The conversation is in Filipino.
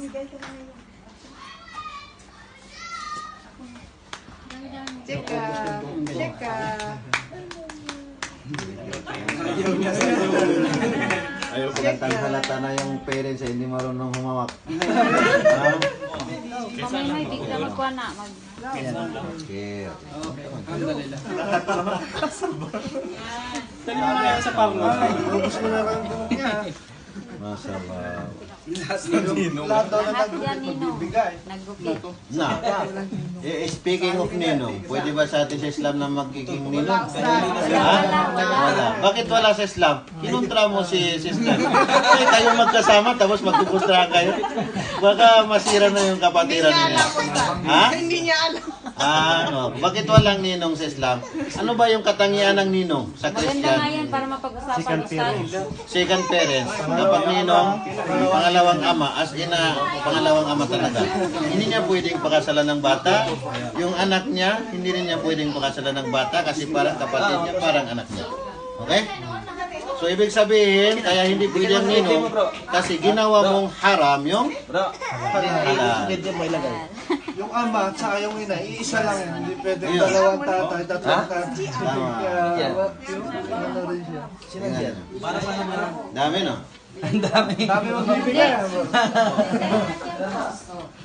Chika. Chika. Ayaw ko lang halata na yung parents ay hindi marunong humawak. Mamay may bigla magkuha na. Okay. Dali mo na sa pango. Ubus mo na lang niya. Masalah. Lahat daw na Lahat yan, Ninong. nagbibigay. Naggupit. Nah, speaking of ninong, pwede ba sa atin sa Islam na magiging ninong? Wala. Bakit wala sa Islam? Kinontra mo si sister. Eh, kayo magkasama tapos magkukontra kayo. Baka masira na yung kapatiran niya. Ha? Hindi niya alam. Ano? Bakit walang ninong sa Islam? Ano ba yung katangian ng ninong sa Maganda nga Christian? yan para mapag-usapan ustad. Second parents. Kapag ninong, pangalawang ama, as in pangalawang ama talaga. Hindi niya pwedeng pakasalan ng bata. Yung anak niya, hindi rin niya pwedeng pakasalan ng bata kasi parang kapatid niya, parang anak niya. Okay? So, ibig sabihin, kaya hindi pwede ang ninong kasi ginawa mong haram yung halal. Yung ama at saka yung ina, iisa lang yan. Hindi pwede dalawang tatay, tatlong tatay. Kaya, ano rin siya. Tingnan niyo. Dami, no? Dami magbibigay.